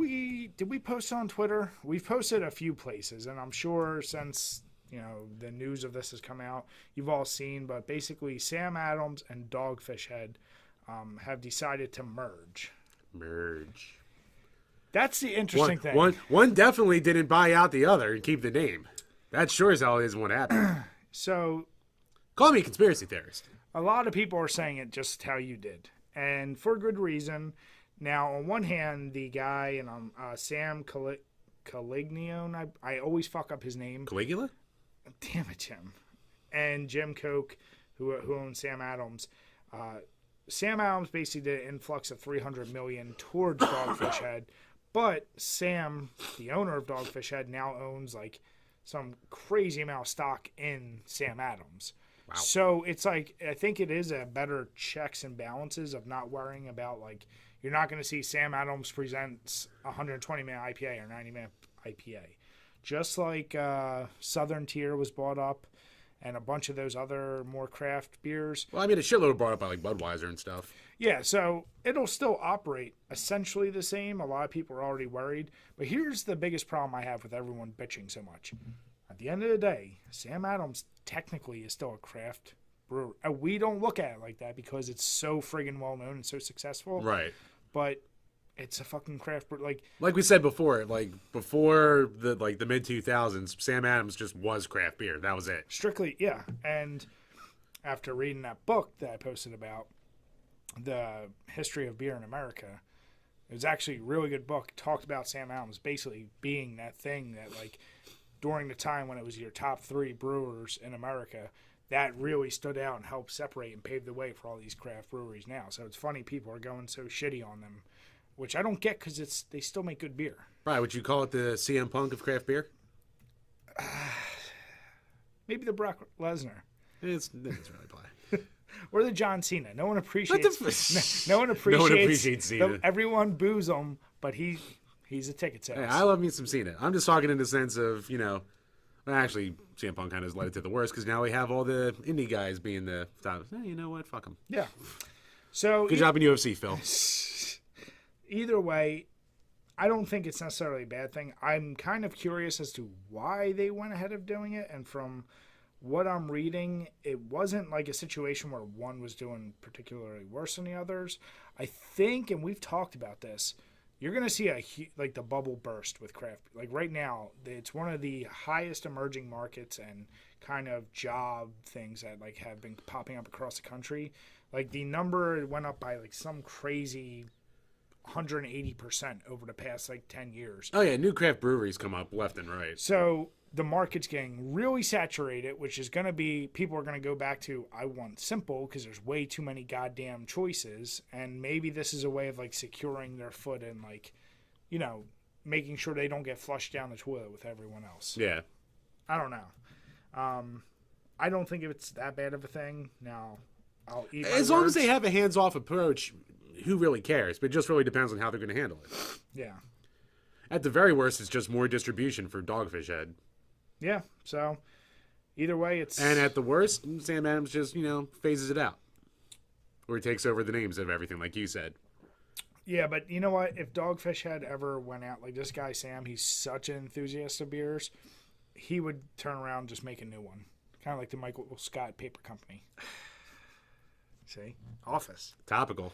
we post on Twitter? We've posted a few places, and I'm sure since the news of this has come out, you've all seen. But basically, Sam Adams and Dogfish Head have decided to merge. That's the interesting thing. One definitely didn't buy out the other and keep the name. That sure as hell isn't what happened. So, call me a conspiracy theorist. A lot of people are saying it just how you did, and for good reason. Now, on one hand, the guy and Sam Caliglione, I always fuck up his name. Caligula? Damn it, Jim. And Jim Koch, who owns Sam Adams. Sam Adams basically did an influx of $300 million towards Dogfish Head, but Sam, the owner of Dogfish Head, now owns like some crazy amount of stock in Sam Adams. Wow. So it's like, I think it is a better checks and balances of not worrying about, like, you're not going to see Sam Adams presents 120-minute IPA or 90-minute IPA. Just like Southern Tier was bought up and a bunch of those other more craft beers. Well, I mean, a shitload brought up by like Budweiser and stuff. Yeah, so it'll still operate essentially the same. A lot of people are already worried. But here's the biggest problem I have with everyone bitching so much. At the end of the day, Sam Adams technically is still a craft brewer. We don't look at it like that because it's so friggin' well-known and so successful. Right. But it's a fucking craft brewer. Like we said before, before the mid-2000s, Sam Adams just was craft beer. That was it. Strictly, yeah. And after reading that book that I posted about the history of beer in America, it was actually a really good book. It talked about Sam Adams basically being that thing that, like, during the time when it was your top 3 brewers in America, that really stood out and helped separate and pave the way for all these craft breweries now. So it's funny people are going so shitty on them, which I don't get because they still make good beer. Right. Would you call it the CM Punk of craft beer? Maybe the Brock Lesnar. It's really play. Or the John Cena. No one appreciates. No one appreciates Cena. Everyone boos him, but he's a ticket sales. Hey, I love me some Cena. I'm just talking in the sense of, actually, CM Punk kind of led it to the worst because now we have all the indie guys being the top. You know what? Fuck them. Yeah. So good job in UFC, Phil. Either way, I don't think it's necessarily a bad thing. I'm kind of curious as to why they went ahead of doing it. And from what I'm reading, it wasn't like a situation where one was doing particularly worse than the others. I think, and we've talked about this, you're going to see the bubble burst with craft. Like right now, it's one of the highest emerging markets and kind of job things that like have been popping up across the country. Like the number went up by like some crazy 180% over the past like 10 years. Oh yeah, new craft breweries come up left and right. So the market's getting really saturated, which is going to be, people are going to go back to, I want simple because there's way too many goddamn choices. And maybe this is a way of like securing their foot and like, making sure they don't get flushed down the toilet with everyone else. Yeah. I don't know. I don't think it's that bad of a thing. Now, I'll eat my as long words. as they have a hands-off approach, who really cares? But it just really depends on how they're going to handle it. Yeah. At the very worst, it's just more distribution for Dogfish Head. Yeah, so either way, it's... And at the worst, Sam Adams just, phases it out. Or he takes over the names of everything, like you said. Yeah, but you know what? If Dogfish Head ever went out, like this guy Sam, he's such an enthusiast of beers, he would turn around and just make a new one. Kind of like the Michael Scott Paper Company. See? Office. Topical.